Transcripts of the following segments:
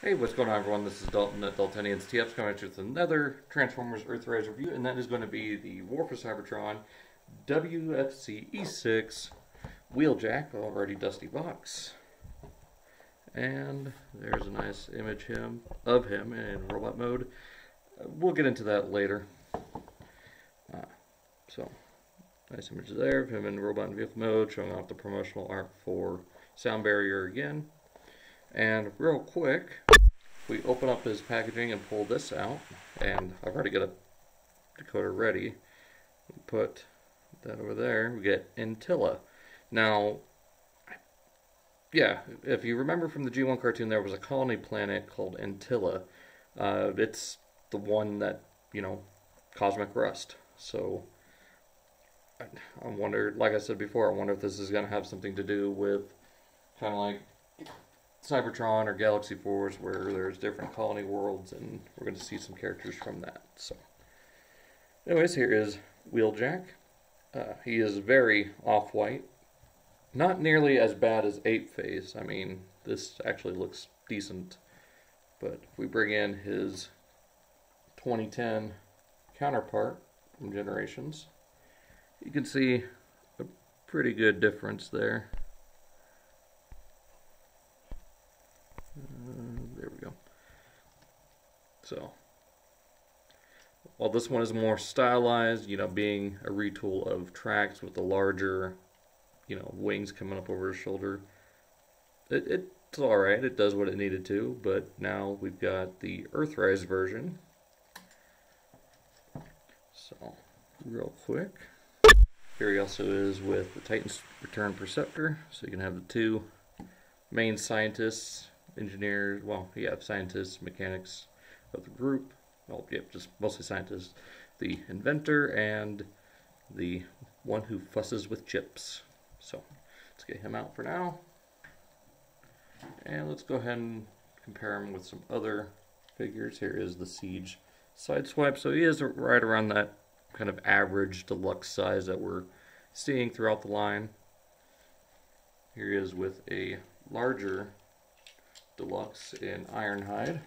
Hey, what's going on, everyone? This is Dalton at Daltonians TFs coming at you with another Transformers Earthrise review, and that is going to be the War for Cybertron WFC E-6 Wheeljack, already dusty box. And there's a nice image of him in robot mode. We'll get into that later. So, nice image there of him in robot and vehicle mode, showing off the promotional art for Sound Barrier again. And real quick, we open up his packaging and pull this out, and I've already got a decoder ready. We put that over there, we get Antilla. Now, yeah, if you remember from the G1 cartoon, there was a colony planet called Antilla. It's the one that, cosmic rust. So, I wonder, like I said before, I wonder if this is going to have something to do with kind of like Cybertron or Galaxy Force, where there's different colony worlds, and we're going to see some characters from that. So, anyways, here is Wheeljack. He is very off-white. Not nearly as bad as 8-Phase. I mean, this actually looks decent. But if we bring in his 2010 counterpart from Generations, you can see a pretty good difference there. There we go. So, while this one is more stylized, being a retool of Trax with the larger, wings coming up over his shoulder, it's alright. It does what it needed to, but now we've got the Earthrise version. So, real quick. Here he also is with the Titan's Return Perceptor, so you can have the two main scientists, engineers, scientists, mechanics of the group. Well, yeah, just mostly scientists. The inventor and the one who fusses with chips. So, let's get him out for now. And let's go ahead and compare him with some other figures. Here is the Siege Sideswipe. So he is right around that kind of average deluxe size that we're seeing throughout the line. Here he is with a larger deluxe in Ironhide.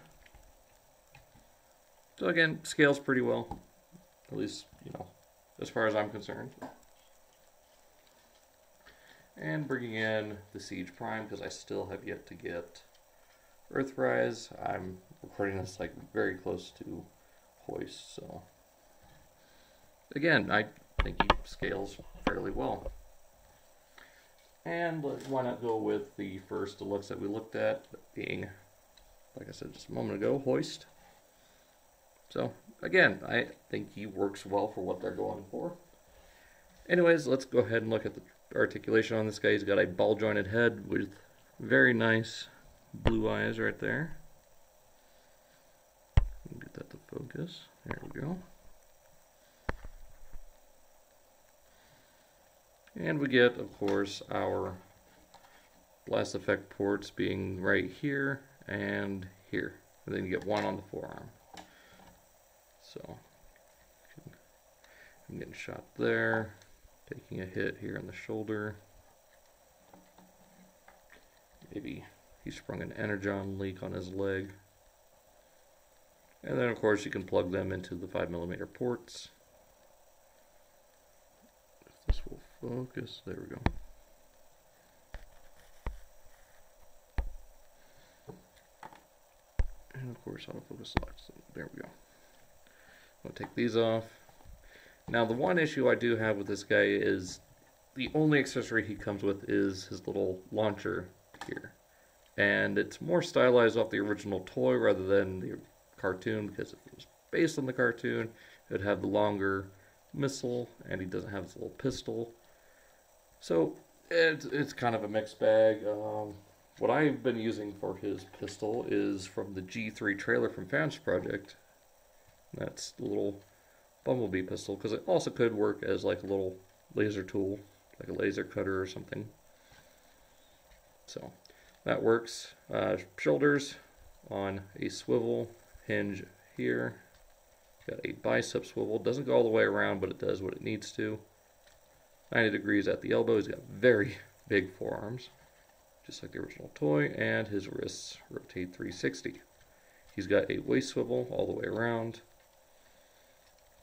So again, scales pretty well, at least, as far as I'm concerned. And bringing in the Siege Prime, because I still have yet to get Earthrise. I'm recording this very close to Hoist, so again, I think he scales fairly well. And why not go with the first deluxe that we looked at, being, like I said just a moment ago, Hoist. So, again, I think he works well for what they're going for. Anyways, let's go ahead and look at the articulation on this guy. He's got a ball-jointed head with very nice blue eyes right there. Get that to focus. There we go. And we get, of course, our blast effect ports being right here and here. And then you get one on the forearm. So, I'm getting shot there, taking a hit here in the shoulder. Maybe he sprung an energon leak on his leg. And then, of course, you can plug them into the 5mm ports. This will focus. There we go. And of course, autofocus locks. So there we go. I'll take these off. Now, the one issue I do have with this guy is the only accessory he comes with is his little launcher here. And it's more stylized off the original toy rather than the cartoon, because if it was based on the cartoon, it would have the longer missile, and he doesn't have his little pistol. So it's kind of a mixed bag. What I've been using for his pistol is from the G3 trailer from Fans Project. That's the little bumblebee pistol, because it also could work as like a little laser tool, like a laser cutter or something. So that works. Shoulders on a swivel hinge here. Got a bicep swivel. Doesn't go all the way around, but it does what it needs to. 90 degrees at the elbow. He's got very big forearms. just like the original toy, and his wrists rotate 360. He's got a waist swivel all the way around,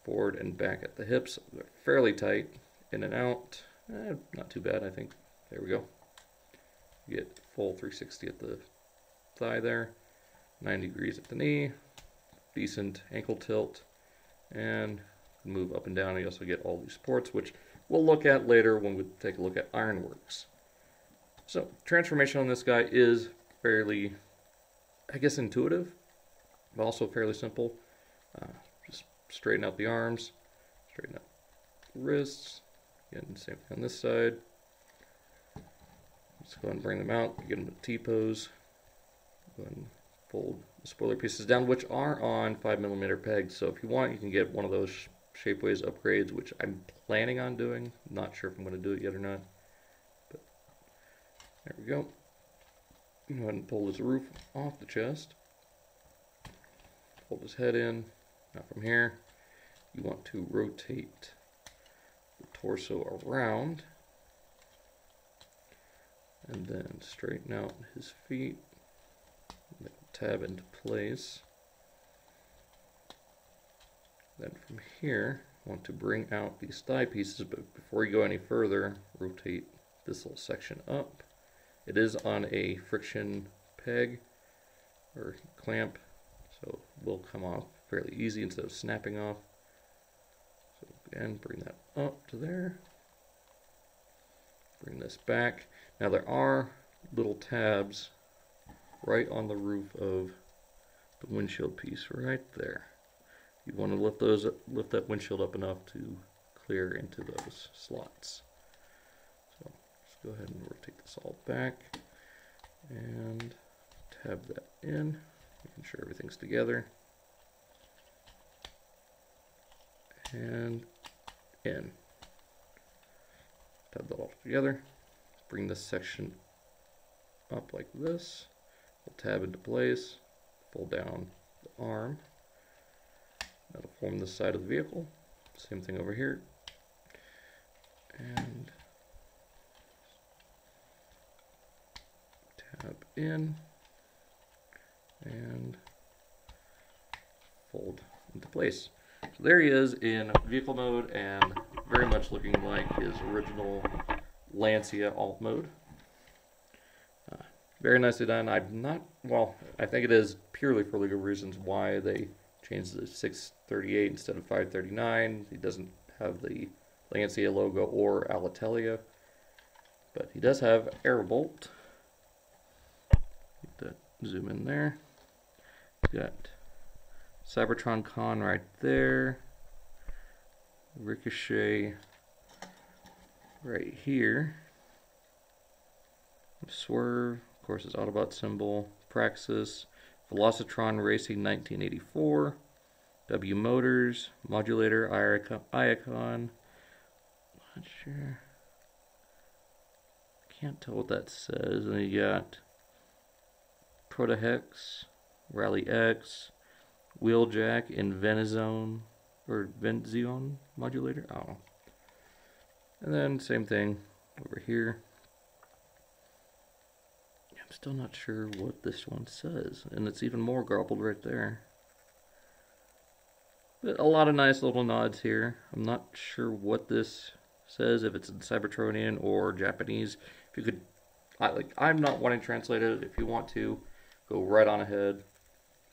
forward and back at the hips. They're fairly tight, in and out. Not too bad, I think. There we go. You get full 360 at the thigh there, 90 degrees at the knee, decent ankle tilt, and move up and down. You also get all these supports, which we'll look at later when we take a look at Ironworks. So, transformation on this guy is fairly, I guess, intuitive, but also fairly simple. Just straighten out the arms, straighten out the wrists. Again, same thing on this side. Let's go ahead and bring them out, get them to T-pose. Go ahead and fold the spoiler pieces down, which are on 5mm pegs. So if you want, you can get one of those Shapeways upgrades, which I'm planning on doing. Not sure if I'm going to do it yet or not. But there we go. Go ahead and pull his roof off the chest. Fold his head in. Now from here, you want to rotate the torso around. And then straighten out his feet. Tab into place. Then from here, I want to bring out these thigh pieces, but before you go any further, rotate this little section up. It is on a friction peg or clamp, so it will come off fairly easy instead of snapping off. So again, bring that up to there. Bring this back. Now there are little tabs right on the roof of the windshield piece, right there. You want to lift that windshield up enough to clear into those slots. So just go ahead and rotate this all back and tab that in, making sure everything's together. And in. Tab that all together. Bring this section up like this. We'll tab into place, fold down the arm. That'll form the side of the vehicle. Same thing over here. And tab in and fold into place. So there he is in vehicle mode and very much looking like his original Lancia alt mode. Very nicely done. I think it is purely for legal reasons why they changed the 638 instead of 539. He doesn't have the Lancia logo or Alitalia, but he does have Airbolt. Get that zoom in there. Got Cybertron Con right there. Ricochet right here. Swerve, of course, his Autobot symbol. Praxis. Velocitron Racing 1984. W Motors. Modulator. Iacon. Not sure. Can't tell what that says. And you got Protohex. Rally X. Wheeljack and Venizone. Or Venzion modulator? I don't know. And then same thing over here. I'm still not sure what this one says. And it's even more garbled right there. But a lot of nice little nods here. I'm not sure what this says, if it's in Cybertronian or Japanese. If you could, I'm not wanting to translate it. If you want to, go right on ahead.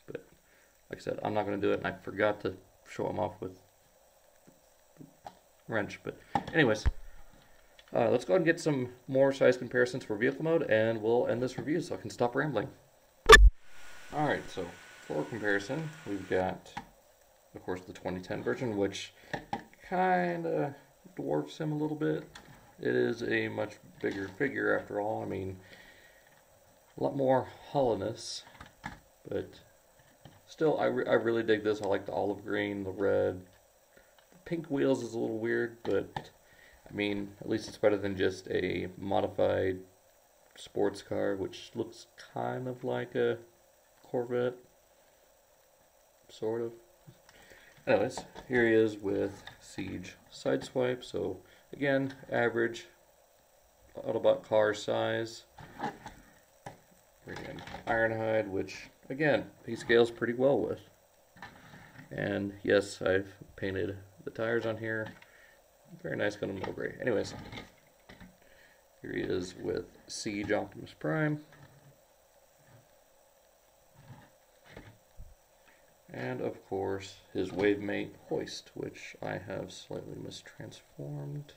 But like I said, I'm not going to do it, and I forgot to show them off with wrench. But anyways, let's go ahead and get some more size comparisons for vehicle mode, and we'll end this review so I can stop rambling. Alright, so for comparison, we've got, of course, the 2010 version, which kind of dwarfs him a little bit. It is a much bigger figure after all. I mean, a lot more hollowness, but still, I really dig this. I like the olive green, the red. The pink wheels is a little weird, but I mean, at least it's better than just a modified sports car, which looks kind of like a Corvette, sort of. Anyways, here he is with Siege Sideswipe. So again, average Autobot car size. Bring in Ironhide, which, again, he scales pretty well with. And yes, I've painted the tires on here. Very nice kind of middle gray. Anyways, here he is with Siege Optimus Prime. And of course, his Wavemate Hoist, which I have slightly mistransformed.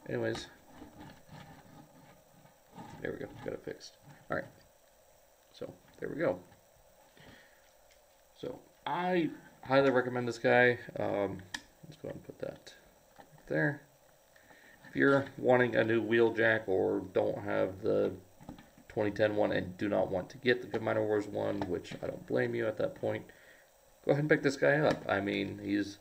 Anyways, there we go, got it fixed. Alright, so there we go. So I highly recommend this guy. Let's go ahead and put that right there. If you're wanting a new Wheeljack or don't have the 2010 one and do not want to get the Combiner Wars one, which I don't blame you at that point, go ahead and pick this guy up. I mean, he's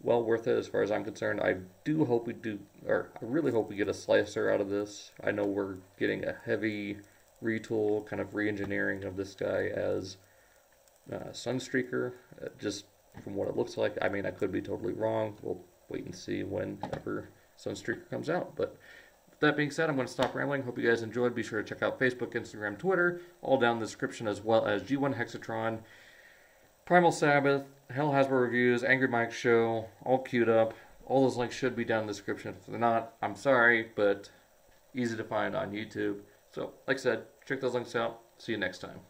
well worth it as far as I'm concerned. I do hope we do, or I really hope we get a slicer out of this. I know we're getting a heavy retool, kind of re-engineering of this guy as Sunstreaker, just from what it looks like. I mean, I could be totally wrong. We'll wait and see whenever Sunstreaker comes out. But with that being said, I'm going to stop rambling. Hope you guys enjoyed. Be sure to check out Facebook, Instagram, Twitter, all down in the description, as well as G1 Hexatron, Primal Sabbath, Hell Hasbro Reviews, Angry Mike's Show, all queued up. All those links should be down in the description. If they're not, I'm sorry, but easy to find on YouTube. So, like I said, check those links out. See you next time.